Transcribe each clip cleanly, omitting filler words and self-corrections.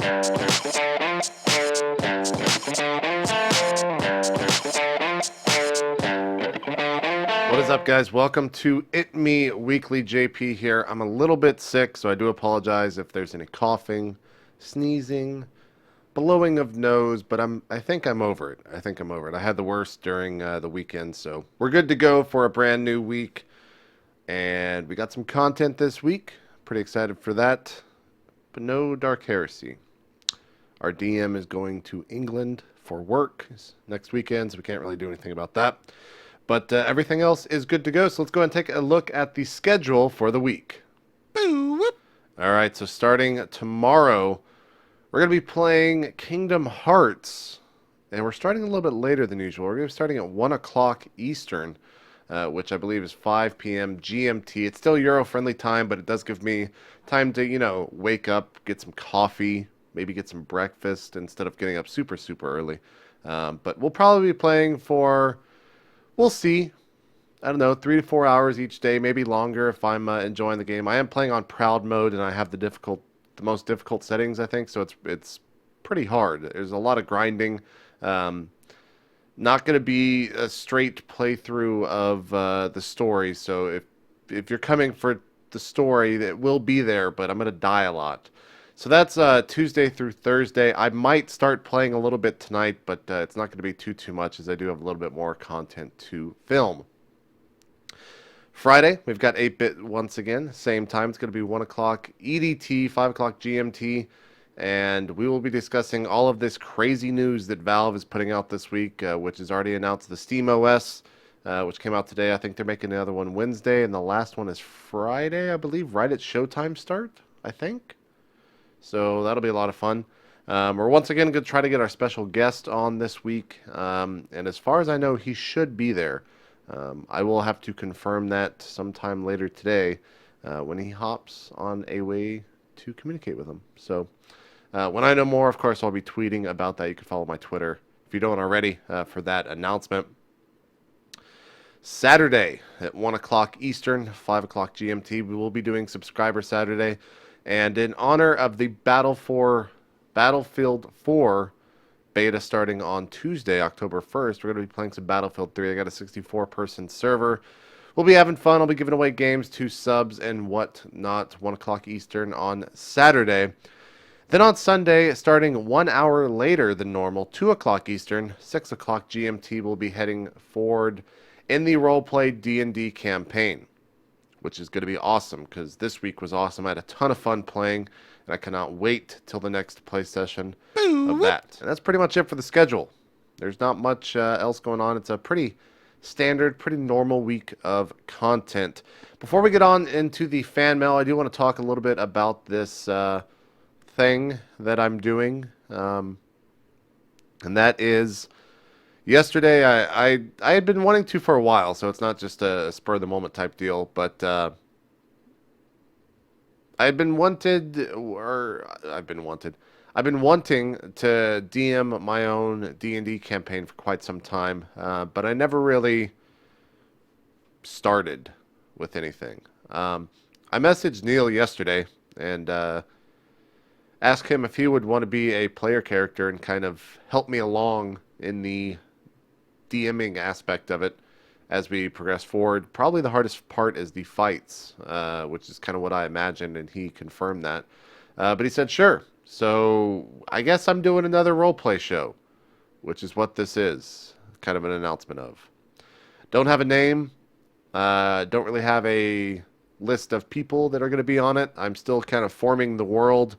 What is up, guys? Welcome to itmeWeekly. JP here. I'm a little bit sick, so I do apologize if there's any coughing, sneezing, blowing of nose, but I think I'm over it. I had the worst during the weekend, so we're good to go for a brand new week. And we got some content this week. Pretty excited for that. But no Dark Heresy. Our DM is going to England for work next weekend, so we can't really do anything about that. But everything else is good to go, so let's go ahead and take a look at the schedule for the week. All right, so starting tomorrow, we're going to be playing Kingdom Hearts, and we're starting a little bit later than usual. We're going to be starting at 1 o'clock Eastern, which I believe is 5 p.m. GMT. It's still Euro-friendly time, but it does give me time to, wake up, get some coffee, maybe get some breakfast instead of getting up super, super early. But we'll probably be playing for... We'll see. I don't know, 3 to 4 hours each day, maybe longer if I'm enjoying the game. I am playing on proud mode, and I have the most difficult settings, I think, so it's pretty hard. There's a lot of grinding. Not going to be a straight playthrough of the story, so if you're coming for the story, it will be there, but I'm going to die a lot. So that's Tuesday through Thursday. I might start playing a little bit tonight, but it's not going to be too much, as I do have a little bit more content to film. Friday, we've got 8-bit once again. Same time. It's going to be 1 o'clock EDT, 5 o'clock GMT. And we will be discussing all of this crazy news that Valve is putting out this week, which has already announced the Steam OS, which came out today. I think they're making another one Wednesday, and the last one is Friday, I believe, right at showtime start, I think. So that'll be a lot of fun. We're once again going to try to get our special guest on this week. And as far as I know, he should be there. I will have to confirm that sometime later today when he hops on a way to communicate with him. So when I know more, of course, I'll be tweeting about that. You can follow my Twitter if you don't already for that announcement. Saturday at 1 o'clock Eastern, 5 o'clock GMT, we will be doing Subscriber Saturday. And in honor of the Battlefield 4 beta starting on Tuesday, October 1st, we're going to be playing some Battlefield 3. I got a 64-person server. We'll be having fun. I'll be giving away games to subs and whatnot, 1 o'clock Eastern on Saturday. Then on Sunday, starting 1 hour later than normal, 2 o'clock Eastern, 6 o'clock GMT, we'll be heading forward in the RollPlay D&D campaign, which is going to be awesome because this week was awesome. I had a ton of fun playing, and I cannot wait till the next play session of that. And that's pretty much it for the schedule. There's not much else going on. It's a pretty standard, pretty normal week of content. Before we get on into the fan mail, I do want to talk a little bit about this thing that I'm doing, and that is... Yesterday, I had been wanting to for a while, so it's not just a spur-of-the-moment type deal, but I've been wanting to DM my own D&D campaign for quite some time, but I never really started with anything. I messaged Neil yesterday and asked him if he would want to be a player character and kind of help me along in the DMing aspect of it as we progress forward. Probably the hardest part is the fights, which is kind of what I imagined, and he confirmed that. But he said, sure. So I guess I'm doing another roleplay show, which is what this is. Kind of an announcement of. Don't have a name. Don't really have a list of people that are going to be on it. I'm still kind of forming the world.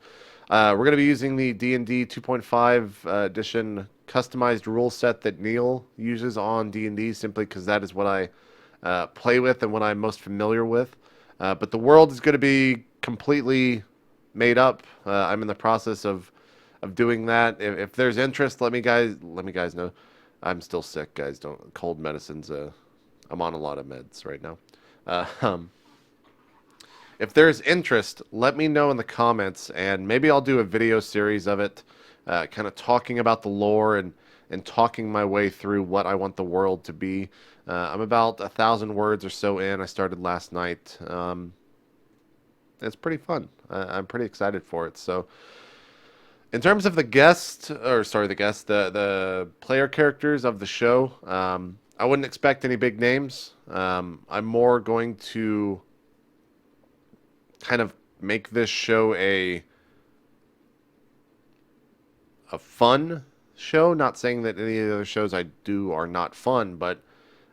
We're going to be using the D&D 2.5 edition customized rule set that Neil uses on D&D, simply because that is what I play with and what I'm most familiar with. But the world is going to be completely made up. I'm in the process of doing that. If there's interest, let me guys know. I'm still sick, guys. Cold medicines. I'm on a lot of meds right now. If there's interest, let me know in the comments, and maybe I'll do a video series of it, kind of talking about the lore and talking my way through what I want the world to be. I'm about 1,000 words or so in. I started last night. It's pretty fun. I'm pretty excited for it. So In terms of the player characters of the show, I wouldn't expect any big names. I'm more going to kind of make this show a fun show. Not saying that any of the other shows I do are not fun, but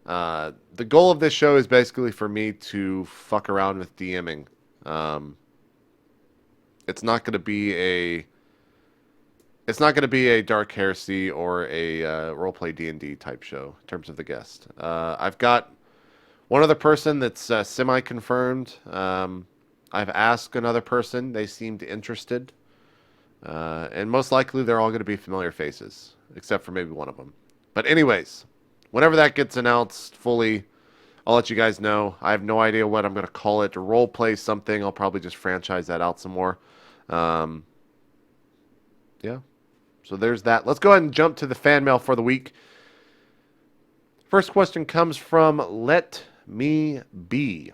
the goal of this show is basically for me to fuck around with DMing. Um, it's not going to be a It's not going to be a Dark Heresy or a roleplay D&D type show in terms of the guest. I've got one other person that's semi-confirmed. I've asked another person. They seemed interested. And most likely they're all going to be familiar faces, except for maybe one of them. But anyways, whenever that gets announced fully, I'll let you guys know. I have no idea what I'm going to call it. Roleplay something. I'll probably just franchise that out some more. Yeah. So there's that. Let's go ahead and jump to the fan mail for the week. First question comes from Let Me Be.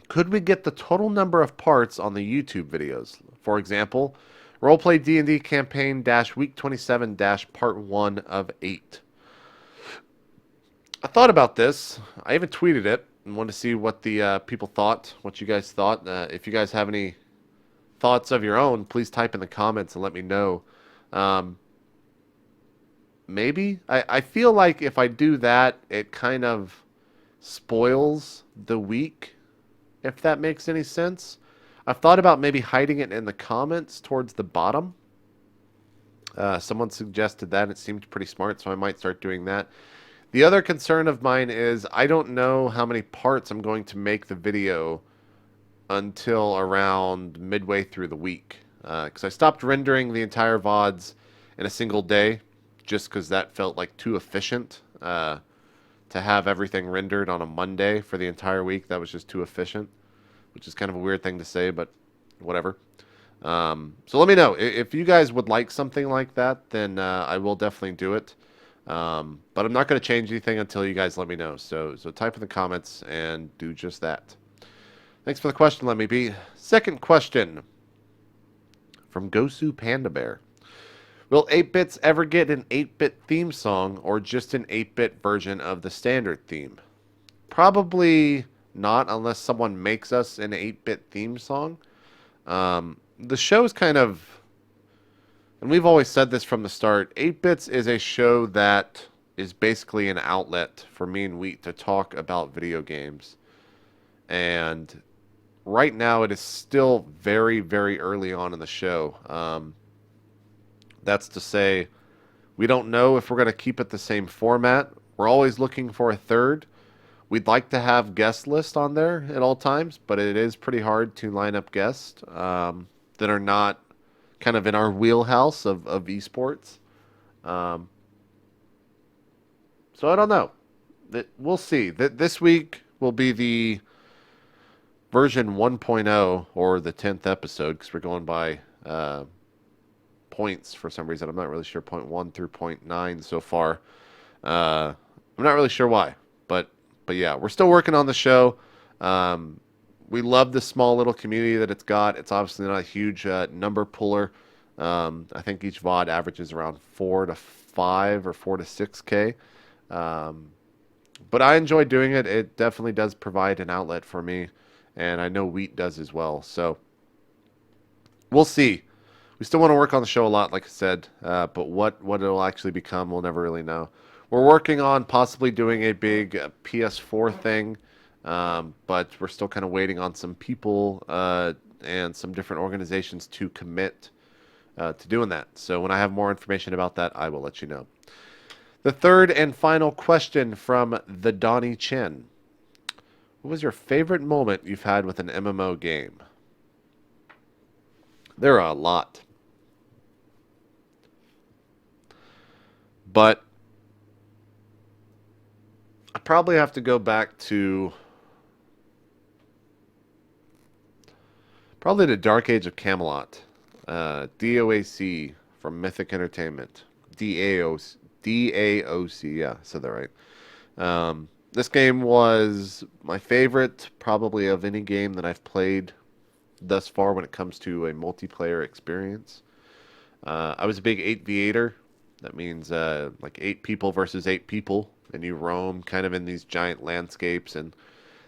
Could we get the total number of parts on the YouTube videos? For example, Roleplay D&D campaign week 27 part 1 of 8. I thought about this. I even tweeted it and wanted to see what the people thought, what you guys thought. If you guys have any thoughts of your own, please type in the comments and let me know. Maybe. I feel like if I do that, it kind of spoils the week, if that makes any sense. I've thought about maybe hiding it in the comments towards the bottom. Someone suggested that, and it seemed pretty smart, so I might start doing that. The other concern of mine is I don't know how many parts I'm going to make the video until around midway through the week. Because I stopped rendering the entire VODs in a single day, just because that felt like too efficient. To have everything rendered on a Monday for the entire week, that was just too efficient, which is kind of a weird thing to say, but whatever. So let me know. If you guys would like something like that, then I will definitely do it. But I'm not going to change anything until you guys let me know. So type in the comments and do just that. Thanks for the question, Let Me Be. Second question from Gosu Panda Bear. Will 8-Bits ever get an 8-bit theme song or just an 8-bit version of the standard theme? Probably not, unless someone makes us an 8-bit theme song. The show's kind of, and we've always said this from the start, 8-Bits is a show that is basically an outlet for me and Wheat to talk about video games. And right now it is still very, very early on in the show. That's to say, we don't know if we're going to keep it the same format. We're always looking for a third. We'd like to have guest list on there at all times, but it is pretty hard to line up guests that are not kind of in our wheelhouse of esports. So I don't know. We'll see. This week will be the version 1.0 or the 10th episode, because we're going by points for some reason. I'm not really sure, 0.1 through 0.9 so far. I'm not really sure why, but yeah, we're still working on the show. We love the small little community that it's got. It's obviously not a huge number puller. I think each VOD averages around 4 to 5 or 4 to 6K. But I enjoy doing it. It definitely does provide an outlet for me, and I know Wheat does as well. So we'll see. We still want to work on the show a lot, like I said, but what it'll actually become, we'll never really know. We're working on possibly doing a big PS4 thing, but we're still kind of waiting on some people and some different organizations to commit to doing that. So when I have more information about that, I will let you know. The third and final question from the Donnie Chen. What was your favorite moment you've had with an MMO game? There are a lot. But I probably have to go back to probably the Dark Age of Camelot. DOAC from Mythic Entertainment. DAOC, yeah, I said that right. This game was my favorite, probably, of any game that I've played thus far when it comes to a multiplayer experience. I was a big 8v8er. That means like 8 people versus 8 people, and you roam kind of in these giant landscapes, and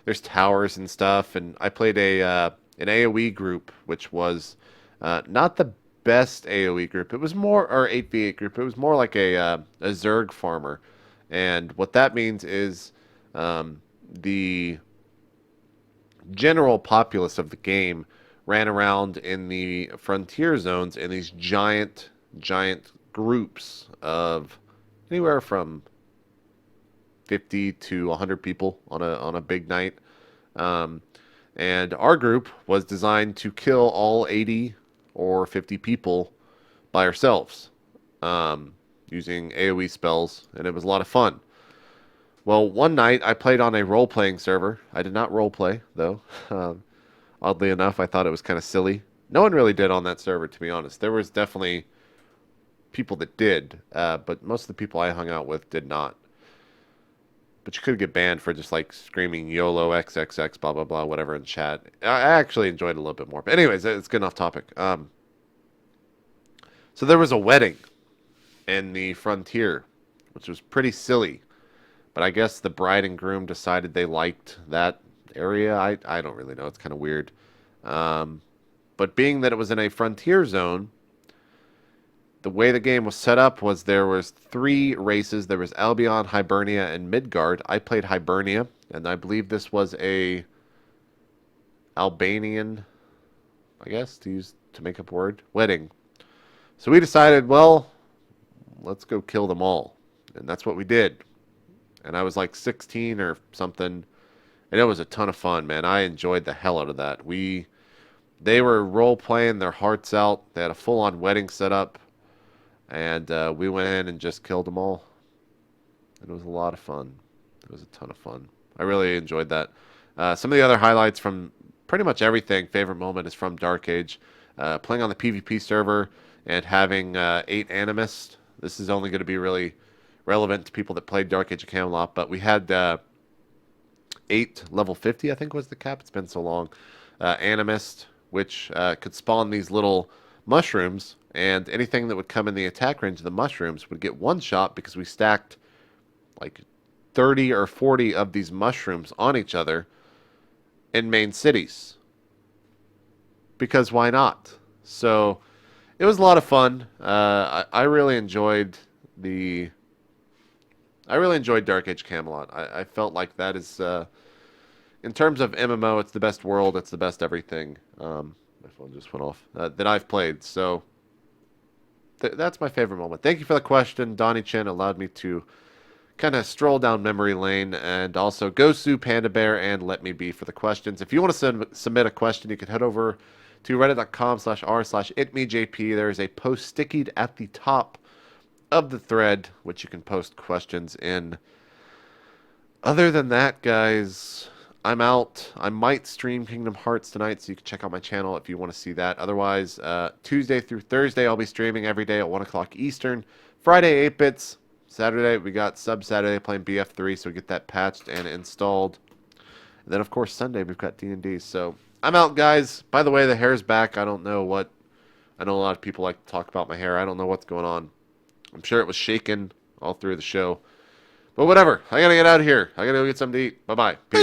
there's towers and stuff. And I played an AOE group, which was not the best AOE group. It was more, or 8v8 group. It was more like a Zerg farmer, and what that means is the general populace of the game ran around in the frontier zones in these giant groups of anywhere from 50 to 100 people on a big night. Um, and our group was designed to kill all 80 or 50 people by ourselves using AoE spells, and it was a lot of fun. Well, one night I played on a role-playing server. I did not role-play, though. Oddly enough, I thought it was kind of silly. No one really did on that server, to be honest. There was definitely people that did, but most of the people I hung out with did not. But you could get banned for just like screaming YOLO XXX blah blah blah whatever in chat. I actually enjoyed it a little bit more. But anyways, it's getting off topic. So there was a wedding in the frontier, which was pretty silly. But I guess the bride and groom decided they liked that area. I don't really know. It's kind of weird. But being that it was in a frontier zone, the way the game was set up was there was 3 races. There was Albion, Hibernia, and Midgard. I played Hibernia, and I believe this was a Albanian, I guess, to make up a word, wedding. So we decided, well, let's go kill them all. And that's what we did. And I was like 16 or something, and it was a ton of fun, man. I enjoyed the hell out of that. They were role-playing their hearts out. They had a full-on wedding set up. And we went in and just killed them all. And it was a lot of fun. It was a ton of fun. I really enjoyed that. Some of the other highlights from pretty much everything, favorite moment, is from Dark Age. Playing on the PvP server and having 8 animists. This is only going to be really relevant to people that played Dark Age of Camelot. But we had 8 level 50, I think was the cap. It's been so long. Animist, which could spawn these little mushrooms, and anything that would come in the attack range of the mushrooms would get one shot because we stacked like 30 or 40 of these mushrooms on each other in main cities. Because why not? So it was a lot of fun. I really enjoyed Dark Age Camelot. I felt like that is in terms of MMO, it's the best world, it's the best everything. My phone just went off. That I've played. So that's my favorite moment. Thank you for the question. Donnie Chin allowed me to kind of stroll down memory lane, and also Gosu, Panda Bear, and Let Me Be for the questions. If you want to submit a question, you can head over to reddit.com/r/itmeJP. There is a post stickied at the top of the thread, which you can post questions in. Other than that, guys, I'm out. I might stream Kingdom Hearts tonight, so you can check out my channel if you want to see that. Otherwise, Tuesday through Thursday, I'll be streaming every day at 1 o'clock Eastern. Friday, 8-bits. Saturday, we got Sub-Saturday playing BF3, so we get that patched and installed. And then, of course, Sunday, we've got D&D. So, I'm out, guys. By the way, the hair's back. I know a lot of people like to talk about my hair. I don't know what's going on. I'm sure it was shaking all through the show. But whatever. I gotta get out of here. I gotta go get something to eat. Bye-bye. Peace.